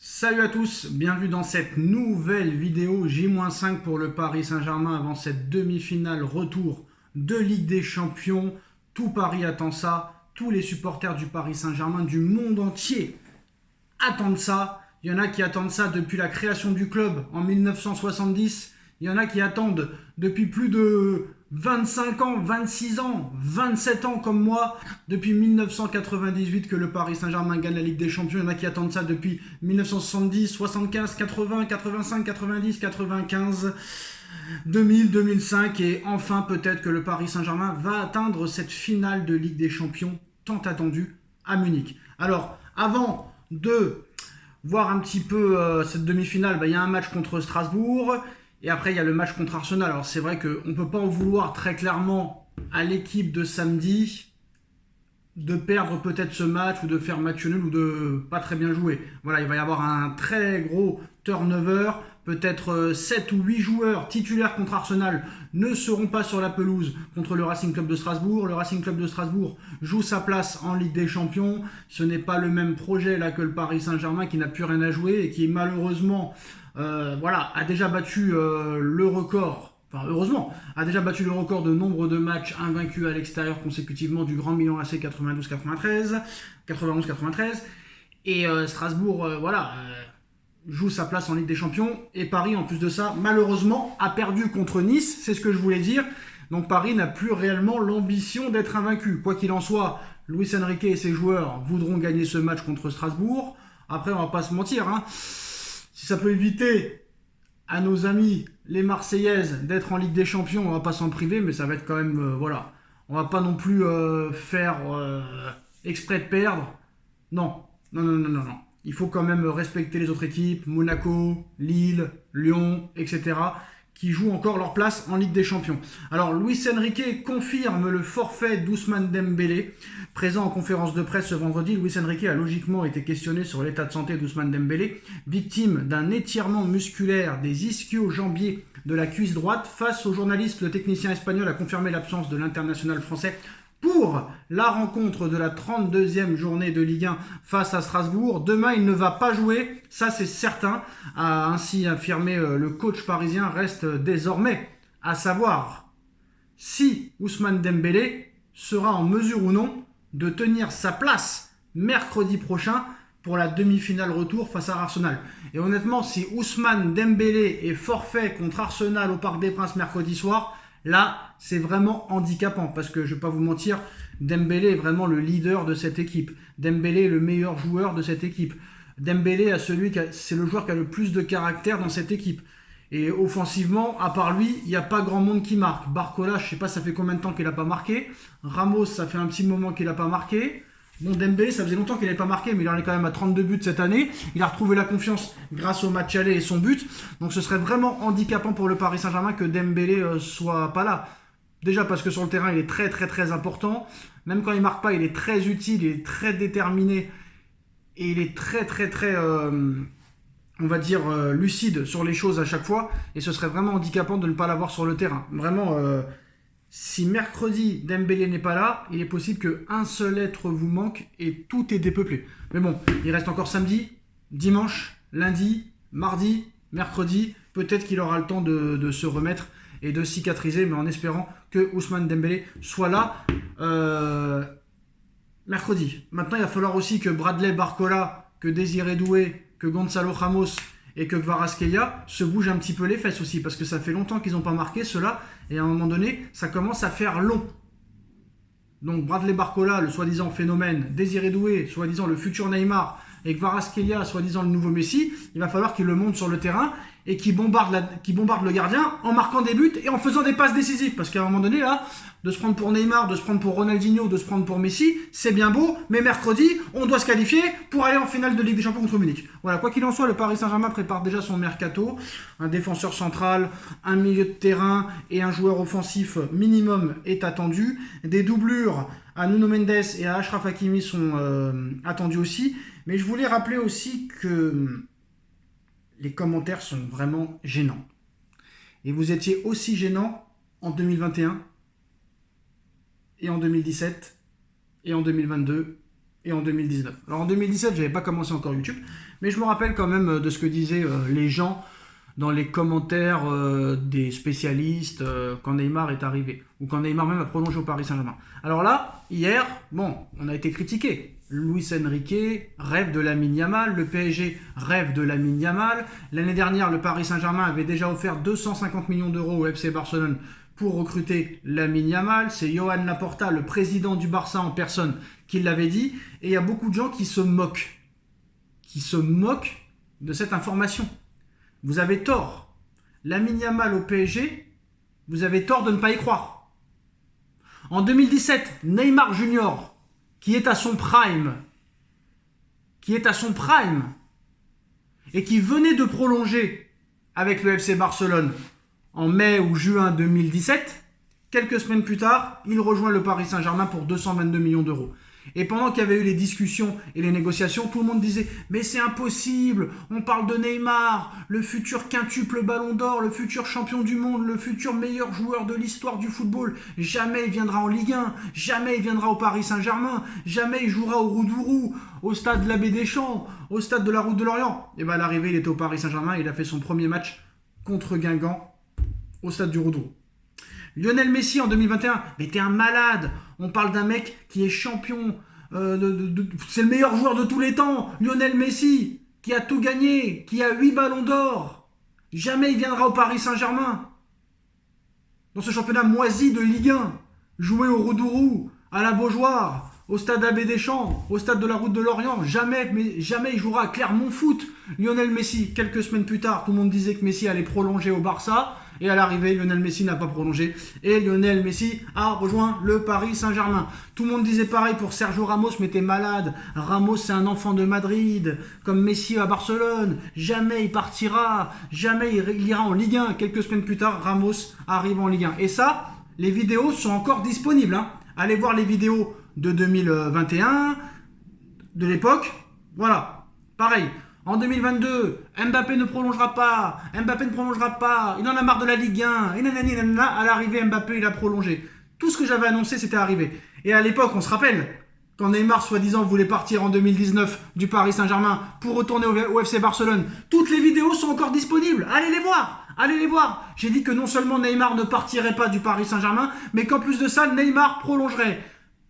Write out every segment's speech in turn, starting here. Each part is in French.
Salut à tous, bienvenue dans cette nouvelle vidéo J-5 pour le Paris Saint-Germain avant cette demi-finale retour de Ligue des Champions. Tout Paris attend ça, tous les supporters du Paris Saint-Germain du monde entier attendent ça. Il y en a qui attendent ça depuis la création du club en 1970. Il y en a qui attendent depuis plus de 25 ans, 26 ans, 27 ans comme moi, depuis 1998 que le Paris Saint-Germain gagne la Ligue des Champions. Il y en a qui attendent ça depuis 1970, 75, 80, 85, 90, 95, 2000, 2005. Et enfin, peut-être que le Paris Saint-Germain va atteindre cette finale de Ligue des Champions tant attendue à Munich. Alors, avant de voir un petit peu cette demi-finale, il y a un match contre Strasbourg. Et après, il y a le match contre Arsenal. Alors, c'est vrai qu'on ne peut pas en vouloir très clairement à l'équipe de samedi de perdre peut-être ce match ou de faire match nul ou de pas très bien jouer. Voilà, il va y avoir un très gros turnover. Peut-être 7 ou 8 joueurs titulaires contre Arsenal ne seront pas sur la pelouse contre le Racing Club de Strasbourg. Le Racing Club de Strasbourg joue sa place en Ligue des Champions. Ce n'est pas le même projet là que le Paris Saint-Germain qui n'a plus rien à jouer et qui malheureusement a déjà battu le record. Enfin, heureusement, a déjà battu le record de nombre de matchs invaincus à l'extérieur consécutivement du Grand Milan AC 92-93. Et Strasbourg, joue sa place en Ligue des Champions. Et Paris, en plus de ça, malheureusement, a perdu contre Nice. C'est ce que je voulais dire. Donc Paris n'a plus réellement l'ambition d'être invaincu. Quoi qu'il en soit, Luis Enrique et ses joueurs voudront gagner ce match contre Strasbourg. Après, on va pas se mentir, si ça peut éviter à nos amis les Marseillaises d'être en Ligue des Champions, on va pas s'en priver, mais ça va être quand même, on va pas non plus faire exprès de perdre. Non. Il faut quand même respecter les autres équipes, Monaco, Lille, Lyon, etc., qui jouent encore leur place en Ligue des Champions. Alors, Luis Enrique confirme le forfait d'Ousmane Dembélé. Présent en conférence de presse ce vendredi, Luis Enrique a logiquement été questionné sur l'état de santé d'Ousmane Dembélé, victime d'un étirement musculaire des ischio-jambiers de la cuisse droite. Face aux journalistes, le technicien espagnol a confirmé l'absence de l'international français pour la rencontre de la 32e journée de Ligue 1 face à Strasbourg. Demain, il ne va pas jouer, ça c'est certain, a ainsi affirmé le coach parisien. Reste désormais à savoir si Ousmane Dembélé sera en mesure ou non de tenir sa place mercredi prochain pour la demi-finale retour face à Arsenal. Et honnêtement, si Ousmane Dembélé est forfait contre Arsenal au Parc des Princes mercredi soir, là, c'est vraiment handicapant parce que je ne vais pas vous mentir, Dembélé est vraiment le leader de cette équipe. Dembélé est le meilleur joueur de cette équipe. Dembélé c'est le joueur qui a le plus de caractère dans cette équipe. Et offensivement, à part lui, il n'y a pas grand monde qui marque. Barcola, je ne sais pas ça fait combien de temps qu'il n'a pas marqué. Ramos, ça fait un petit moment qu'il n'a pas marqué. Bon, Dembélé, ça faisait longtemps qu'il n'avait pas marqué, mais il en est quand même à 32 buts cette année. Il a retrouvé la confiance grâce au match aller et son but. Donc ce serait vraiment handicapant pour le Paris Saint-Germain que Dembélé soit pas là. Déjà parce que sur le terrain, il est très très très important. Même quand il marque pas, il est très utile, il est très déterminé. Et il est très très très, lucide sur les choses à chaque fois. Et ce serait vraiment handicapant de ne pas l'avoir sur le terrain. Vraiment... si mercredi Dembélé n'est pas là, il est possible qu'un seul être vous manque et tout est dépeuplé. Mais bon, il reste encore samedi, dimanche, lundi, mardi, mercredi. Peut-être qu'il aura le temps de se remettre et de cicatriser, mais en espérant que Ousmane Dembélé soit là mercredi. Maintenant, il va falloir aussi que Bradley Barcola, que Désiré Doué, que Gonzalo Ramos et que Kvaratskhelia se bougent un petit peu les fesses aussi, parce que ça fait longtemps qu'ils n'ont pas marqué ceux-là, et à un moment donné, ça commence à faire long. Donc Bradley Barcola, le soi-disant phénomène, Désiré Doué, soi-disant le futur Neymar, et Kvaratskhelia, soi-disant le nouveau Messi, il va falloir qu'il le monte sur le terrain et qu'il bombarde le gardien en marquant des buts et en faisant des passes décisives. Parce qu'à un moment donné, là, de se prendre pour Neymar, de se prendre pour Ronaldinho, de se prendre pour Messi, c'est bien beau, mais mercredi, on doit se qualifier pour aller en finale de Ligue des Champions contre Munich. Voilà, quoi qu'il en soit, le Paris Saint-Germain prépare déjà son mercato. Un défenseur central, un milieu de terrain et un joueur offensif minimum est attendu. Des doublures à Nuno Mendes et à Achraf Hakimi sont attendus aussi. Mais je voulais rappeler aussi que les commentaires sont vraiment gênants. Et vous étiez aussi gênants en 2021 et en 2017 et en 2022 et en 2019. Alors en 2017, j'avais pas commencé encore YouTube, mais je me rappelle quand même de ce que disaient les gens dans les commentaires des spécialistes quand Neymar est arrivé, ou quand Neymar même a prolongé au Paris Saint-Germain. Alors là, hier, bon, on a été critiqué. Luis Enrique rêve de Lamine Yamal, le PSG rêve de Lamine Yamal. L'année dernière, le Paris Saint-Germain avait déjà offert 250 millions d'euros au FC Barcelone pour recruter Lamine Yamal. C'est Joan Laporta, le président du Barça en personne, qui l'avait dit. Et il y a beaucoup de gens qui se moquent de cette information. Vous avez tort. Lamine Yamal au PSG, vous avez tort de ne pas y croire. En 2017, Neymar Junior, qui est à son prime, et qui venait de prolonger avec le FC Barcelone en mai ou juin 2017, quelques semaines plus tard, il rejoint le Paris Saint-Germain pour 222 millions d'euros. Et pendant qu'il y avait eu les discussions et les négociations, tout le monde disait « Mais c'est impossible, on parle de Neymar, le futur quintuple ballon d'or, le futur champion du monde, le futur meilleur joueur de l'histoire du football. Jamais il viendra en Ligue 1, jamais il viendra au Paris Saint-Germain, jamais il jouera au Roudourou, au stade de l'Abbé Deschamps, au stade de la Route de Lorient. » Et bien à l'arrivée, il était au Paris Saint-Germain, il a fait son premier match contre Guingamp au stade du Roudourou. Lionel Messi en 2021, mais t'es un malade. On parle d'un mec qui est champion, c'est le meilleur joueur de tous les temps. Lionel Messi, qui a tout gagné, qui a 8 ballons d'or. Jamais il viendra au Paris Saint-Germain. Dans ce championnat moisi de Ligue 1, joué au Roudourou, à la Beaujoire, au stade Abbé Deschamps, au stade de la Route de Lorient. Jamais il jouera à Clermont Foot. Lionel Messi, quelques semaines plus tard, tout le monde disait que Messi allait prolonger au Barça. Et à l'arrivée, Lionel Messi n'a pas prolongé. Et Lionel Messi a rejoint le Paris Saint-Germain. Tout le monde disait pareil pour Sergio Ramos, mais t'es malade. Ramos, c'est un enfant de Madrid, comme Messi à Barcelone. Jamais il partira, jamais il ira en Ligue 1. Quelques semaines plus tard, Ramos arrive en Ligue 1. Et ça, les vidéos sont encore disponibles. Allez voir les vidéos de 2021, de l'époque. Voilà, pareil. En 2022, Mbappé ne prolongera pas, il en a marre de la Ligue 1, et nanani, nanana. À l'arrivée, Mbappé, il a prolongé. Tout ce que j'avais annoncé, c'était arrivé. Et à l'époque, on se rappelle, quand Neymar, soi-disant, voulait partir en 2019 du Paris Saint-Germain pour retourner au FC Barcelone, toutes les vidéos sont encore disponibles. Allez les voir. J'ai dit que non seulement Neymar ne partirait pas du Paris Saint-Germain, mais qu'en plus de ça, Neymar prolongerait.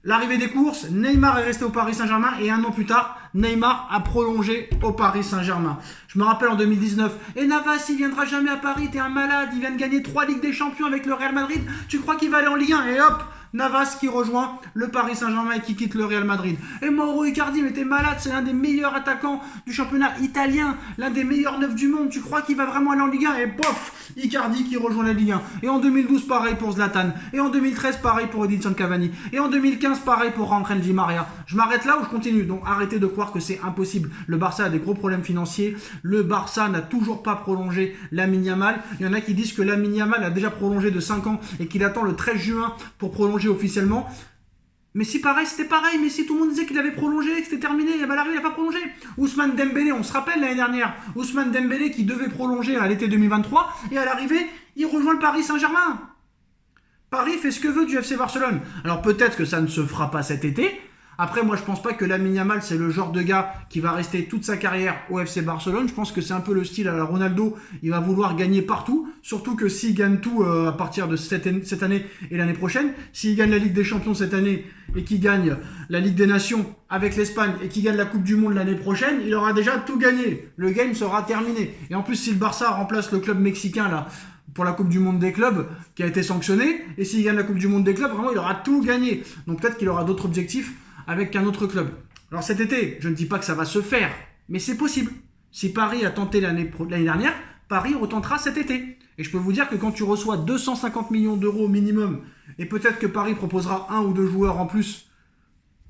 L'arrivée des courses, Neymar est resté au Paris Saint-Germain et un an plus tard, Neymar a prolongé au Paris Saint-Germain. Je me rappelle en 2019, et Navas, il viendra jamais à Paris, t'es un malade, il vient de gagner 3 Ligues des Champions avec le Real Madrid, tu crois qu'il va aller en Ligue 1? Et hop, Navas qui rejoint le Paris Saint-Germain et qui quitte le Real Madrid. Et Mauro Icardi, mais t'es malade, c'est l'un des meilleurs attaquants du championnat italien, l'un des meilleurs neufs du monde, tu crois qu'il va vraiment aller en Ligue 1? Et pof, Icardi qui rejoint la Ligue 1. Et en 2012, pareil pour Zlatan. Et en 2013, pareil pour Edinson Cavani. Et en 2015, pareil pour Angel Di Maria. Je m'arrête là ou je continue? Donc arrêtez de croire que c'est impossible. Le Barça a des gros problèmes financiers. Le Barça n'a toujours pas prolongé Lamine Yamal. Il y en a qui disent que Lamine Yamal a déjà prolongé de 5 ans et qu'il attend le 13 juin pour prolonger officiellement. Mais si pareil, c'était pareil, mais si tout le monde disait qu'il avait prolongé, que c'était terminé, et ben l'arrivée, il n'a pas prolongé. Ousmane Dembélé, on se rappelle l'année dernière, Ousmane Dembélé qui devait prolonger à l'été 2023, et à l'arrivée, il rejoint le Paris Saint-Germain. Paris fait ce que veut du FC Barcelone. Alors peut-être que ça ne se fera pas cet été. Après, moi, je pense pas que Lamine Yamal, c'est le genre de gars qui va rester toute sa carrière au FC Barcelone. Je pense que c'est un peu le style à la Ronaldo. Il va vouloir gagner partout. Surtout que s'il gagne tout à partir de cette année et l'année prochaine, s'il gagne la Ligue des Champions cette année et qu'il gagne la Ligue des Nations avec l'Espagne et qu'il gagne la Coupe du Monde l'année prochaine, il aura déjà tout gagné. Le game sera terminé. Et en plus, si le Barça remplace le club mexicain, là, pour la Coupe du Monde des clubs, qui a été sanctionné, et s'il gagne la Coupe du Monde des clubs, vraiment, il aura tout gagné. Donc peut-être qu'il aura d'autres objectifs avec un autre club. Alors cet été, je ne dis pas que ça va se faire, mais c'est possible. Si Paris a tenté l'année dernière, Paris retentera cet été. Et je peux vous dire que quand tu reçois 250 millions d'euros au minimum, et peut-être que Paris proposera 1 ou 2 joueurs en plus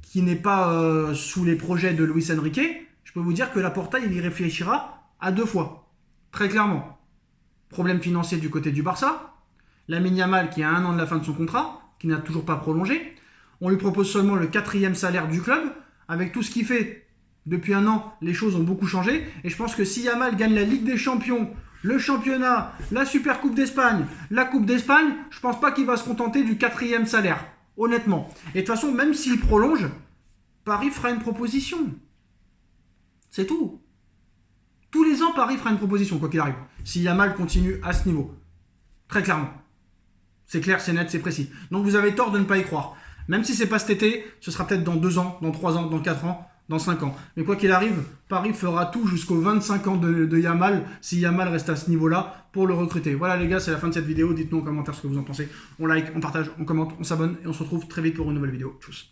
qui n'est pas sous les projets de Luis Enrique, je peux vous dire que Laporta, il y réfléchira à 2 fois. Très clairement. Problème financier du côté du Barça. Lamine Yamal qui a 1 an de la fin de son contrat, qui n'a toujours pas prolongé. On lui propose seulement le 4e salaire du club. Avec tout ce qu'il fait depuis 1 an, les choses ont beaucoup changé. Et je pense que si Yamal gagne la Ligue des Champions, le championnat, la Super Coupe d'Espagne, la Coupe d'Espagne, je pense pas qu'il va se contenter du 4e salaire. Honnêtement. Et de toute façon, même s'il prolonge, Paris fera une proposition. C'est tout. Tous les ans, Paris fera une proposition, quoi qu'il arrive. Si Yamal continue à ce niveau. Très clairement. C'est clair, c'est net, c'est précis. Donc vous avez tort de ne pas y croire. Même si c'est pas cet été, ce sera peut-être dans 2 ans, dans 3 ans, dans 4 ans, dans 5 ans. Mais quoi qu'il arrive, Paris fera tout jusqu'aux 25 ans de Yamal, si Yamal reste à ce niveau-là, pour le recruter. Voilà les gars, c'est la fin de cette vidéo. Dites-nous en commentaire ce que vous en pensez. On like, on partage, on commente, on s'abonne et on se retrouve très vite pour une nouvelle vidéo. Tchuss.